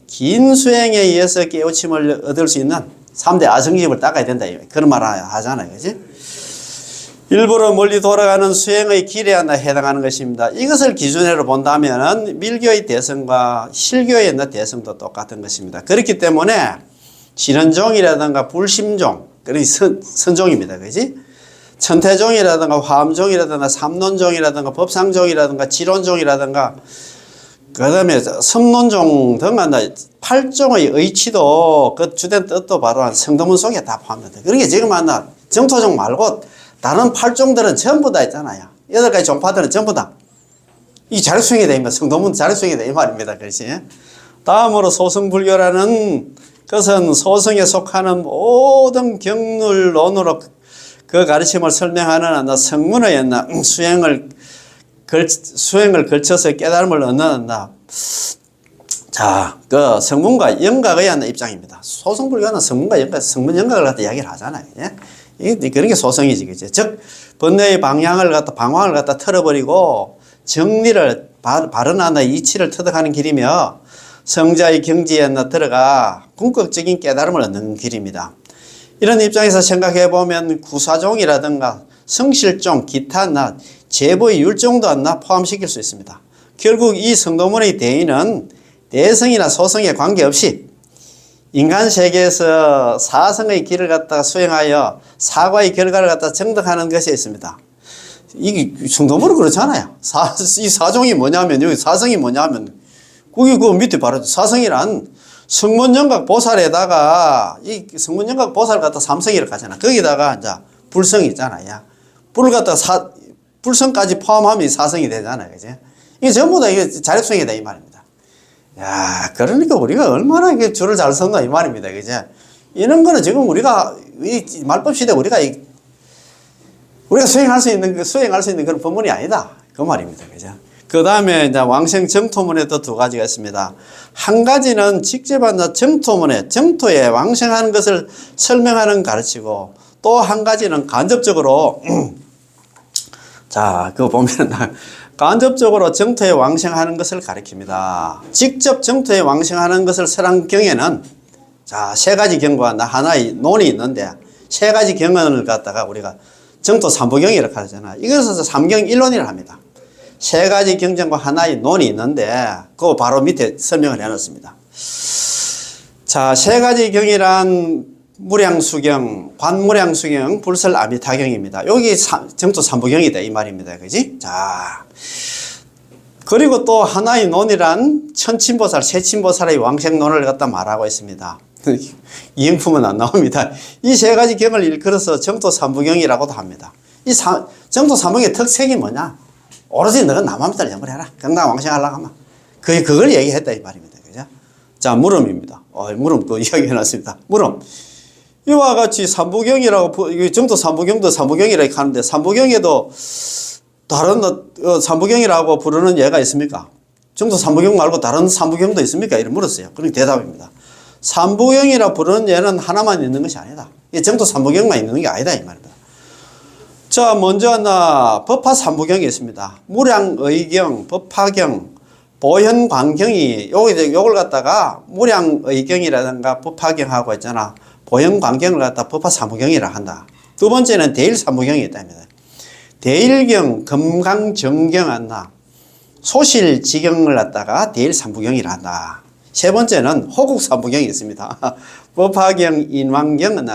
긴 수행에 의해서 깨우침을 얻을 수 있는 3대 아성집을 닦아야 된다. 그런 말 하잖아요. 그지? 일부러 멀리 돌아가는 수행의 길에 해당하는 것입니다. 이것을 기준으로 본다면 밀교의 대성과 실교의 대성도 똑같은 것입니다. 그렇기 때문에 진원종이라든가 불심종, 선종입니다. 그지? 천태종이라든가 화엄종이라든가 삼론종이라든가 법상종이라든가 지론종이라든가 그 다음에 섬론종 등 8종의 의치도 그 주된 뜻도 바로 성도문 속에 다 포함됩니다. 그러니까 지금 정토종 말고 다른 8종들은 전부 다 있잖아요. 8가지 종파들은 전부 다 이 자력수행이 됩니다. 성도문 자력수행이 돼 이 말입니다. 그렇지? 다음으로 소성불교라는 것은 소성에 속하는 모든 경률론으로 그 가르침을 설명하는 성문의 수행을 걸쳐서 깨달음을 얻는 자, 그 성문과 영각의 입장입니다. 소성불교는 성문과 영각, 성문 영각을 이야기를 하잖아요. 예? 그런 게 소성이지, 그죠? 즉, 번뇌의 방황을 틀어버리고 정리를, 바른 이치를 터득하는 길이며 성자의 경지에 들어가 궁극적인 깨달음을 얻는 길입니다. 이런 입장에서 생각해 보면 구사종이라든가 성실종, 기타 제보의 율종도 포함시킬 수 있습니다. 결국 이 성도문의 대의는 대성이나 소성에 관계없이 인간 세계에서 사성의 길을 수행하여 사과의 결과를 정득하는 것이 있습니다. 이게 성도문은 그렇잖아요. 이 사종이 뭐냐면, 여기 사성이 뭐냐면, 거기 그 밑에 바로 사성이란 성문영각 보살에다가 이 성문영각 보살 삼성이라고 하잖아. 거기다가 이제 불성이 있잖아요. 불을 불성까지 포함하면 사성이 되잖아요. 그지? 이게 전부 다 이게 자력수행이다 이 말입니다. 야, 그러니까 우리가 얼마나 이게 줄을 잘 섰나 이 말입니다. 그죠? 이런 거는 지금 우리가 이 말법 시대 우리가 수행할 수 있는 그런 법문이 아니다. 그 말입니다. 그죠? 그 다음에 이제 왕생 정토문에 또 두 가지가 있습니다. 한 가지는 직접 정토에 왕생하는 것을 설명하는 가르치고 또 한 가지는 간접적으로 자, 그거 보면 간접적으로 정토에 왕생하는 것을 가리킵니다. 직접 정토에 왕생하는 것을 설한 경에는 자, 세 가지 경과 하나의 논이 있는데 세 가지 경을 우리가 정토 삼부경이라고 하잖아. 이것을 삼경 일론이라고 합니다. 세 가지 경전과 하나의 논이 있는데 그거 바로 밑에 설명을 해놨습니다. 자, 세 가지 경이란 무량수경, 관무량수경, 불설아미타경입니다. 여기 정토 삼부경이다 이 말입니다. 그지? 자, 그리고 또 하나의 논이란 천친보살, 세친보살의 왕생론을 갖다 말하고 있습니다. 이행품은 안 나옵니다. 이 세 가지 경을 일컬어서 정토 삼부경이라고도 합니다. 정토 삼부경의 특색이 뭐냐? 오로지 너가 남한미탈 연구해라. 경남 왕생하려고 하면. 그걸 얘기했다 이 말입니다. 그죠? 자, 물음입니다. 물음 또 이야기해놨습니다. 물음. 이와 같이 삼부경이라고, 정토 삼부경도 삼부경이라고 하는데, 삼부경에도 다른, 삼부경이라고 부르는 예가 있습니까? 정토 삼부경 말고 다른 삼부경도 있습니까? 이렇게 물었어요. 그럼 대답입니다. 삼부경이라 부르는 예는 하나만 있는 것이 아니다. 정토 삼부경만 있는 게 아니다. 이 말입니다. 자, 먼저 하나, 법화 삼부경이 있습니다. 무량의경, 법화경, 보현광경이, 요걸 갖다가 무량의경이라든가 법화경하고 있잖아. 보현광경을 갖다 법화 삼부경이라 한다. 두 번째는 대일 삼부경이 있답니다. 대일경, 금강정경 한다. 소실지경을 갖다가 대일 삼부경이라 한다. 세 번째는 호국 삼부경이 있습니다. 법화경, 인왕경,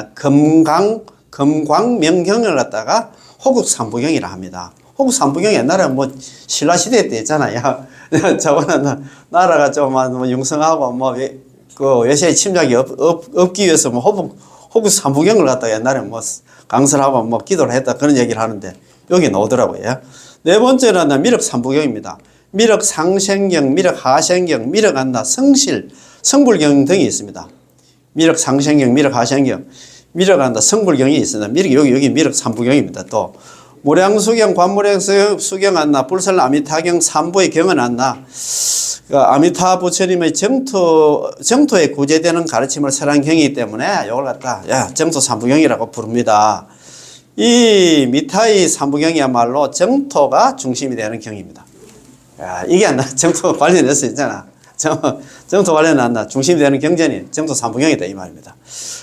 금광명경을 갖다가 호국 삼부경이라 합니다. 호국 삼부경 옛날에 신라시대 때 있잖아요. 저거는 나라가 좀 융성하고 외세의 침략이 없기 위해서 호국 삼부경을 갖다가 옛날에 강설하고 기도를 했다 그런 얘기를 하는데 여기 나오더라고요. 네 번째는 미륵 삼부경입니다. 미륵 상생경, 미륵 하생경, 미륵 안나, 성실, 성불경 등이 있습니다. 미륵 상생경, 미륵 하생경, 미륵 안나, 성불경이 있습니다. 여기 미륵 삼부경입니다. 또 무량수경, 관무량수경 안나, 불설아미타경, 삼부의 경은 안나, 아미타 부처님의 정토에 구제되는 가르침을 설한 경이기 때문에 이걸 갖다 정토 삼부경이라고 부릅니다. 이 미타의 삼부경이야말로 정토가 중심이 되는 경입니다. 이게 안 나. 정토 관련해서 있잖아. 정토 관련한 중심이 되는 경전이 정토 삼부경이다 이 말입니다.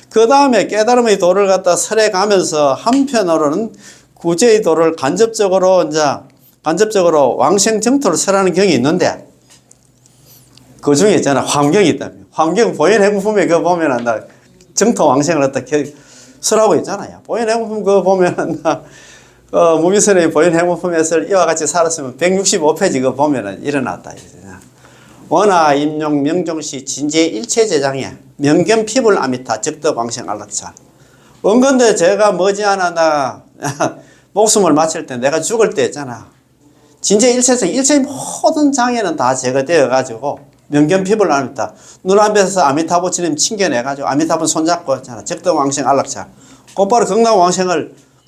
그 다음에 깨달음의 도를 갖다 설해 가면서 한편으로는 구제의 도를 간접적으로 왕생 정토를 설하는 경이 있는데 그 중에 있잖아. 화엄경이 있다며. 화엄경 보현행품에 그거 보면 정토 왕생을 갖다 설하고 있잖아요. 보현행품 그거 보면 무비선의 보현행품에서 이와 같이 살았으면 165페이지 그거 보면 일어났다. 원하 임용 명종시 진제 일체제장에 명견피불 아미타 적덕왕생 안락차. 원건데 제가 머지않아 목숨을 마칠 때 내가 죽을 때 있잖아. 진제 일체성 일체의 모든 장애는 다 제거되어 가지고 명견피불 아미타 눈앞에서 아미타 부처님 칭겨내가지고 아미타분 손잡고 있잖아. 적덕왕생 안락차. 곧바로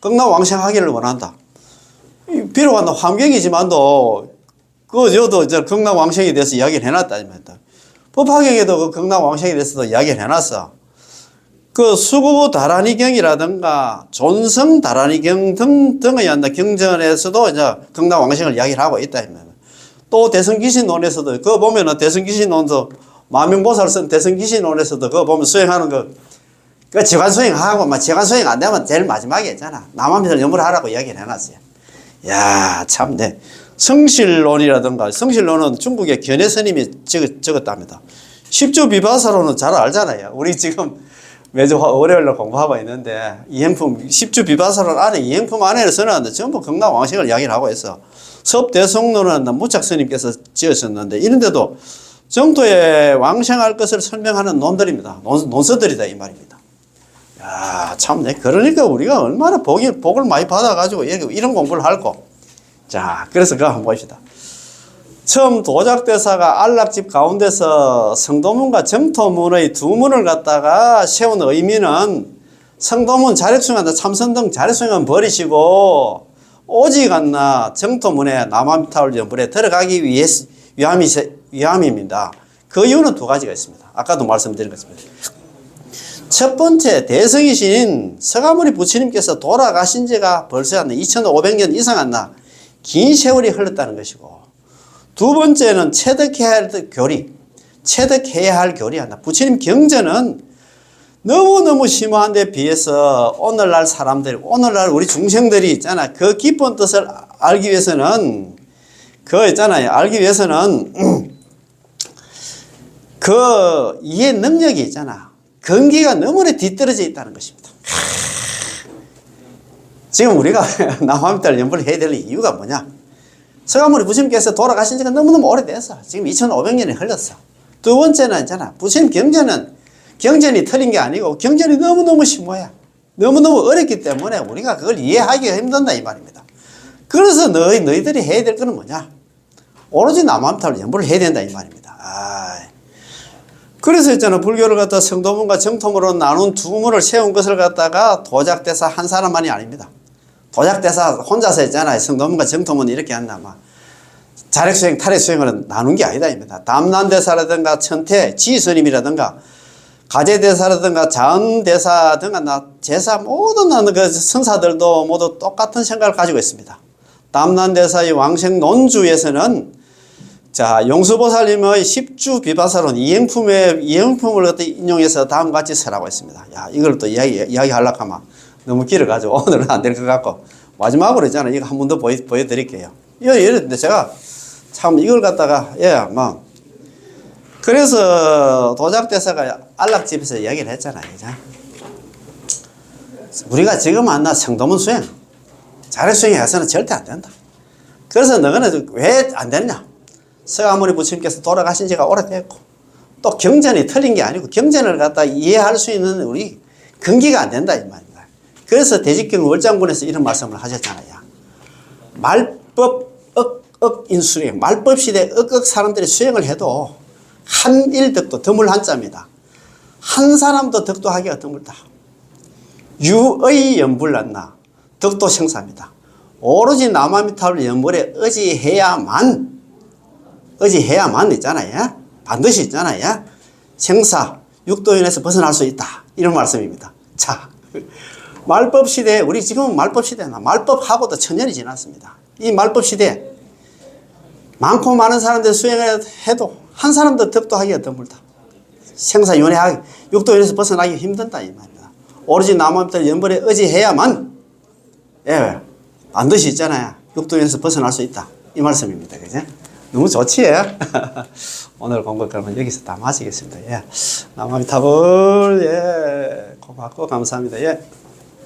극락왕생하기를 원한다. 비록 환경이지만도 저도 극락왕생에 대해서 이야기를 해놨다. 법화경에도 극락왕생에 대해서도 이야기를 해놨어. 수구다라니경이라든가 존성다라니경 등의 경전에서도 극락왕생을 이야기를 하고 있다. 또 대성귀신론에서도 그거 보면은 대성귀신론도 마명보살 쓴 대성귀신론에서도 그거 보면 수행하는 그 지관수행하고 지관수행 안 되면 제일 마지막에 있잖아. 남한미를 염을 하라고 이야기를 해놨어요. 야, 참네. 성실론이라든가 성실론은 중국의 견해 스님이 적었답니다. 십주비바사로는 잘 알잖아요. 우리 지금 매주 월요일로 공부하고 있는데 이행품 십주비바사론 안에 이행품 안에를 써놨는데 전부 극락왕생을 이야기를 하고 있어. 섭대성론은 무착스님께서 지으셨는데 이런데도 정토에 왕생할 것을 설명하는 논들입니다. 논서들이다 이 말입니다. 야, 참네. 그러니까 우리가 얼마나 복을 많이 받아가지고 이런 공부를 할고. 자, 그래서 그거 한번 봅시다. 처음 도작대사가 안락집 가운데서 성도문과 정토문의 두 문을 갖다가 세운 의미는 성도문 자력수행한다 참선 등 자력수행은 버리시고 오직 정토문에 남한미타올 연불에 들어가기 위함입니다. 그 이유는 두 가지가 있습니다. 아까도 말씀드린 것입니다. 첫 번째, 대성이신 서가모니 부처님께서 돌아가신 지가 벌써 2500년 이상 긴 세월이 흘렀다는 것이고, 두 번째는 체득해야 할 교리. 부처님 경전은 너무너무 심오한 데 비해서 오늘날 사람들, 오늘날 우리 중생들이 있잖아. 그 깊은 뜻을 알기 위해서는 그거 있잖아요. 알기 위해서는 그 이해 능력이 있잖아. 근기가 너무나 뒤떨어져 있다는 것입니다. 지금 우리가 남아미타를 연구를 해야 될 이유가 뭐냐? 서가모니 부처님께서 돌아가신 지가 너무너무 오래됐어. 지금 2500년이 흘렀어. 두 번째는 있잖아. 부처님 경전이 틀린 게 아니고 경전이 너무너무 심오해. 너무너무 어렵기 때문에 우리가 그걸 이해하기가 힘든다 이 말입니다. 그래서 너희들이 해야 될 거는 뭐냐? 오로지 남아미타를 연구를 해야 된다 이 말입니다. 그래서 있잖아. 불교를 갖다 성도문과 정토문으로 나눈 두 문을 세운 것을 갖다가 도작대사 한 사람만이 아닙니다. 도작대사 혼자서 있잖아요. 성도문과 정토문 이렇게 한다. 자력수행, 탈핵수행을 나눈 게 아니다. 입니다. 담난대사라든가 천태, 지스님이라든가 가제대사라든가 자은대사 등가 제사 모든 그 성사들도 모두 똑같은 생각을 가지고 있습니다. 담난대사의 왕생논주에서는 자, 용수보살님의 십주 비바사론 이행품을 갖다 인용해서 다음과 같이 설하고 있습니다. 야, 이걸 또 이야기하려고 하면 너무 길어가지고 오늘은 안 될 것 같고 마지막으로 있잖아요. 이거 한 번 더 보여드릴게요. 예를 들어 제가 참 이걸 갖다가 그래서 도작대사가 안락집에서 이야기를 했잖아요. 그죠? 우리가 지금 만난 성도문 수행, 자력수행에 가서는 절대 안 된다. 그래서 너는 왜 안 됐냐? 서가모니 부처님께서 돌아가신 지가 오래됐고 또 경전이 틀린 게 아니고 경전을 갖다 이해할 수 있는 우리 근기가 안 된다 이 말입니다. 그래서 대직경 월장군에서 이런 말씀을 하셨잖아요. 말법 인수행, 말법 시대 사람들이 수행을 해도 한 일덕도 드물 한자입니다. 한 사람도 덕도하기가 드물다. 유의 연불났나 덕도 생사입니다. 오로지 남아미타불 연불에 의지해야만 있잖아요. 반드시 있잖아요. 생사, 육도연에서 벗어날 수 있다. 이런 말씀입니다. 자, 말법 시대, 우리 지금은 말법 시대나 말법하고도 천년이 지났습니다. 이 말법 시대, 많고 많은 사람들 수행을 해도 한 사람도 덕도하기가 드물다. 생사윤회하기, 육도연에서 벗어나기 힘든다. 이 말입니다. 오로지 남아미타 연불에 의지해야만, 반드시 있잖아요. 육도연에서 벗어날 수 있다. 이 말씀입니다. 그죠? 너무 좋지? 오늘 공부 그러면 여기서 다 마치겠습니다. 남아미타불, 고맙고 감사합니다.